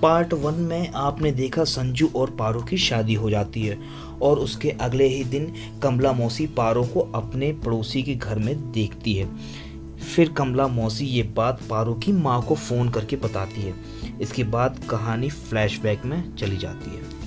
Part 1 में आपने देखा संजू और पारो की शादी हो जाती है और उसके अगले ही दिन कमला मौसी पारो को अपने पड़ोसी के घर में देखती है। फिर कमला मौसी ये बात पारो की माँ को फ़ोन करके बताती है। इसके बाद कहानी फ्लैशबैक में चली जाती है,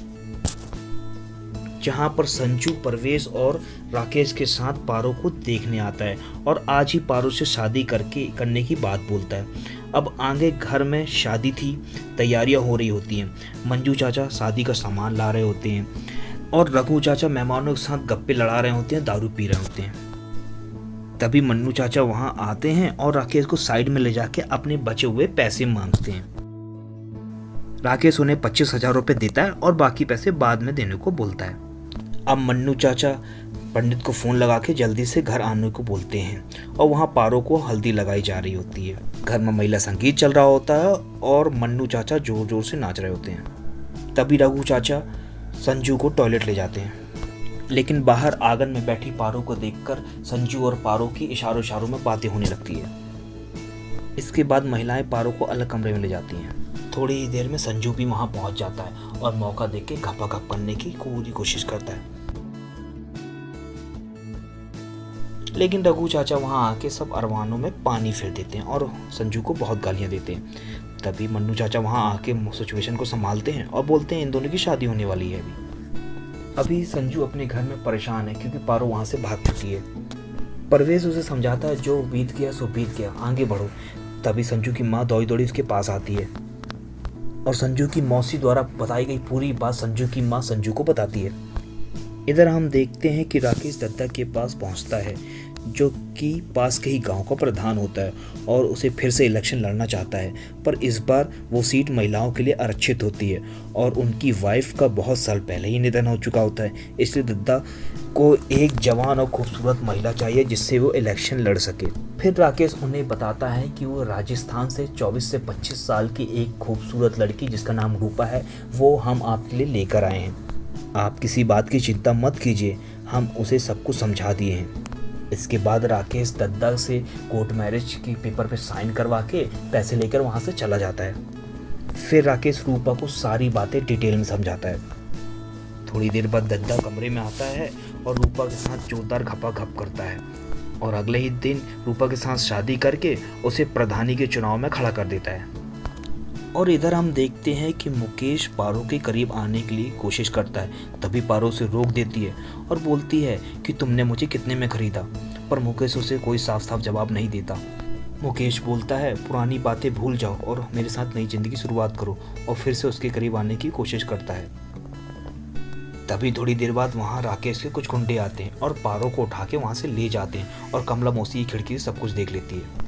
जहाँ पर संजू परवेज और राकेश के साथ पारो को देखने आता है और आज ही पारो से शादी करने की बात बोलता है। अब आगे घर में शादी थी, तैयारियां हो रही होती हैं। मंजू चाचा शादी का सामान ला रहे होते हैं और रघु चाचा मेहमानों के साथ गप्पे लड़ा रहे होते हैं, दारू पी रहे होते हैं। तभी मन्नू चाचा वहां आते हैं और राकेश को साइड में ले जाके अपने बचे हुए पैसे मांगते हैं। राकेश उन्हें 25,000 रुपये देता है और बाकी पैसे बाद में देने को बोलता है। अब मन्नू चाचा पंडित को फ़ोन लगा के जल्दी से घर आने को बोलते हैं और वहाँ पारो को हल्दी लगाई जा रही होती है। घर में महिला संगीत चल रहा होता है और मन्नू चाचा जोर जोर से नाच रहे होते हैं। तभी रघु चाचा संजू को टॉयलेट ले जाते हैं, लेकिन बाहर आंगन में बैठी पारो को देखकर संजू और पारो की इशारों इशारों में बातें होने लगती है। इसके बाद महिलाएं पारो को अलग कमरे में ले जाती हैं। थोड़ी ही देर में संजू भी वहां पहुंच जाता है और मौका देख के घपाघप करने की पूरी कोशिश करता है, लेकिन रघु चाचा वहां आके सब अरवानों में पानी फेर देते हैं और संजू को बहुत गालियां देते हैं। तभी मन्नू चाचा वहां आके सिचुएशन को संभालते हैं और बोलते हैं इन दोनों की शादी होने वाली है। अभी संजू अपने घर में परेशान है क्योंकि पारो वहां से भाग चुकी है। परवेज उसे समझाता है जो बीत गया सो बीत गया, आगे बढ़ो। तभी संजू की माँ दौड़ी दौड़ी उसके पास आती है और संजू की मौसी द्वारा बताई गई पूरी बात संजू की माँ संजू को बताती है। इधर हम देखते हैं कि राकेश दत्ता के पास पहुंचता है, जो कि पास के ही गांव का प्रधान होता है और उसे फिर से इलेक्शन लड़ना चाहता है, पर इस बार वो सीट महिलाओं के लिए आरक्षित होती है और उनकी वाइफ का बहुत साल पहले ही निधन हो चुका होता है। इसलिए दत्ता को एक जवान और खूबसूरत महिला चाहिए जिससे वो इलेक्शन लड़ सके। फिर राकेश उन्हें बताता है कि वो राजस्थान से 24 से 25 साल की एक खूबसूरत लड़की जिसका नाम रूपा है, वो हम आपके लिए लेकर आए हैं। आप किसी बात की चिंता मत कीजिए, हम उसे सब कुछ समझा दिए हैं। इसके बाद राकेश दत्ता से कोर्ट मैरिज की पेपर पे साइन करवा के पैसे लेकर वहाँ से चला जाता है। फिर राकेश रूपा को सारी बातें डिटेल में समझाता है। थोड़ी देर बाद दत्ता कमरे में आता है और रूपा के साथ जोरदार घपाघप करता है और अगले ही दिन रूपा के साथ शादी करके उसे प्रधानी के चुनाव में खड़ा कर देता है। और इधर हम देखते हैं कि मुकेश पारो के करीब आने के लिए कोशिश करता है, तभी पारो उसे रोक देती है और बोलती है कि तुमने मुझे कितने में खरीदा, पर मुकेश उसे कोई साफ साफ जवाब नहीं देता। मुकेश बोलता है पुरानी बातें भूल जाओ और मेरे साथ नई जिंदगी शुरुआत करो, और फिर से उसके करीब आने की कोशिश करता है। तभी थोड़ी देर बाद वहाँ राकेश के कुछ गुंडे आते हैं और पारो को उठा के वहाँ से ले जाते हैं और कमला मौसी की खिड़की से सब कुछ देख लेती है।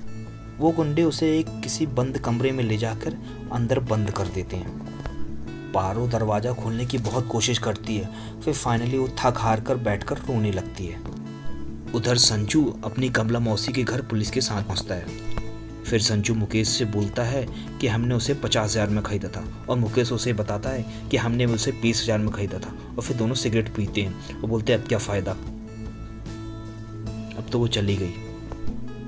वो गुंडे उसे एक किसी बंद कमरे में ले जाकर अंदर बंद कर देते हैं। पारो दरवाज़ा खोलने की बहुत कोशिश करती है, फिर फाइनली वो थक हार कर बैठकर रोने लगती है। उधर संजू अपनी कमला मौसी के घर पुलिस के साथ पहुंचता है। फिर संजू मुकेश से बोलता है कि हमने उसे 50,000 में खरीदा था और मुकेश उसे बताता है कि हमने उसे 20,000 में खरीदा था, और फिर दोनों सिगरेट पीते हैं और बोलते हैं अब क्या फ़ायदा, अब तो वो चली गई।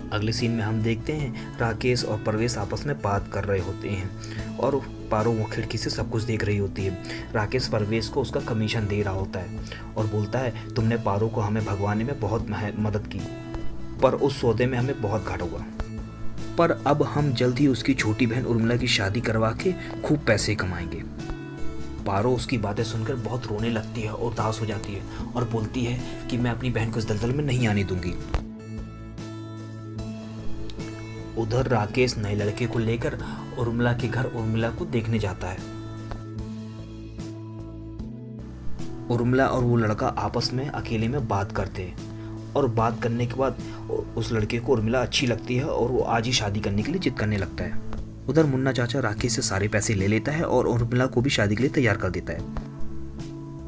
अगले सीन में हम देखते हैं राकेश और परवेश आपस में बात कर रहे होते हैं और पारो वो खिड़की से सब कुछ देख रही होती है। राकेश परवेश को उसका कमीशन दे रहा होता है और बोलता है तुमने पारो को हमें भगवाने में बहुत मदद की, पर उस सौदे में हमें बहुत घाटा हुआ, पर अब हम जल्द ही उसकी छोटी बहन उर्मिला की शादी करवा के खूब पैसे कमाएंगे। पारो उसकी बातें सुनकर बहुत रोने लगती है और उदास हो जाती है और बोलती है कि मैं अपनी बहन को इस दलदल में नहीं आने दूंगी। उधर राकेश नए लड़के को लेकर उर्मिला के घर उर्मिला को देखने जाता है। उर्मिला और वो लड़का आपस में अकेले में बात करते हैं और बात करने के बाद उस लड़के को उर्मिला अच्छी लगती है और वो आज ही शादी करने के लिए जिद करने लगता है। उधर मुन्ना चाचा राकेश से सारे पैसे ले लेता है और उर्मिला को भी शादी के लिए तैयार कर देता है।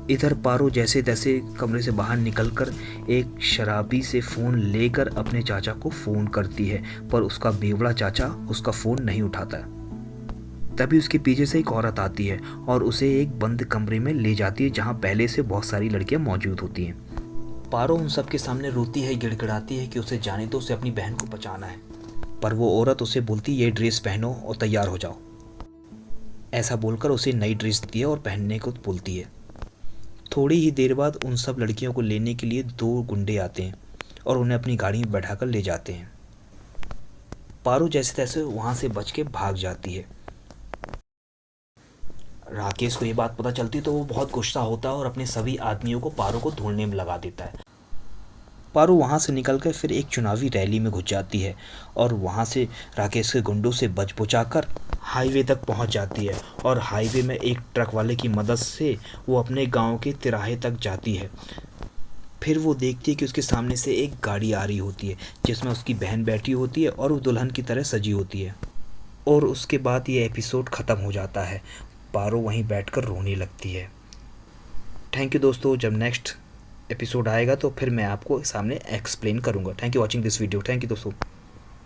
इधर पारो जैसे तैसे कमरे से बाहर निकलकर एक शराबी से फ़ोन लेकर अपने चाचा को फ़ोन करती है, पर उसका बेवड़ा चाचा उसका फ़ोन नहीं उठाता। तभी उसके पीछे से एक औरत आती है और उसे एक बंद कमरे में ले जाती है जहां पहले से बहुत सारी लड़कियां मौजूद होती हैं। पारो उन सब के सामने रोती है, गिड़गिड़ाती है कि उसे जाने दो, उसे अपनी बहन को बचाना है, पर वो औरत उसे बोलती ये ड्रेस पहनो और तैयार हो जाओ। ऐसा बोलकर उसे नई ड्रेस देती है और पहनने को बोलती है। थोड़ी ही देर बाद उन सब लड़कियों को लेने के लिए 2 गुंडे आते हैं और उन्हें अपनी गाड़ी में बैठाकर ले जाते हैं। पारो जैसे तैसे वहाँ से बच के भाग जाती है। राकेश को ये बात पता चलती तो वो बहुत गुस्सा होता है और अपने सभी आदमियों को पारो को ढूंढने में लगा देता है। पारो वहाँ से निकलकर फिर एक चुनावी रैली में घुस जाती है और वहाँ से राकेश के गुंडों से बच बुचाकर हाईवे तक पहुँच जाती है और हाईवे में एक ट्रक वाले की मदद से वो अपने गांव के तिराहे तक जाती है। फिर वो देखती है कि उसके सामने से एक गाड़ी आ रही होती है जिसमें उसकी बहन बैठी होती है और वो दुल्हन की तरह सजी होती है। और उसके बाद ये एपिसोड ख़त्म हो जाता है। पारो वहीं बैठकर रोने लगती है। थैंक यू दोस्तों, जब नेक्स्ट एपिसोड आएगा तो फिर मैं आपको सामने एक्सप्लेन करूँगा। Thank you watching this video. Thank you दोस्तों।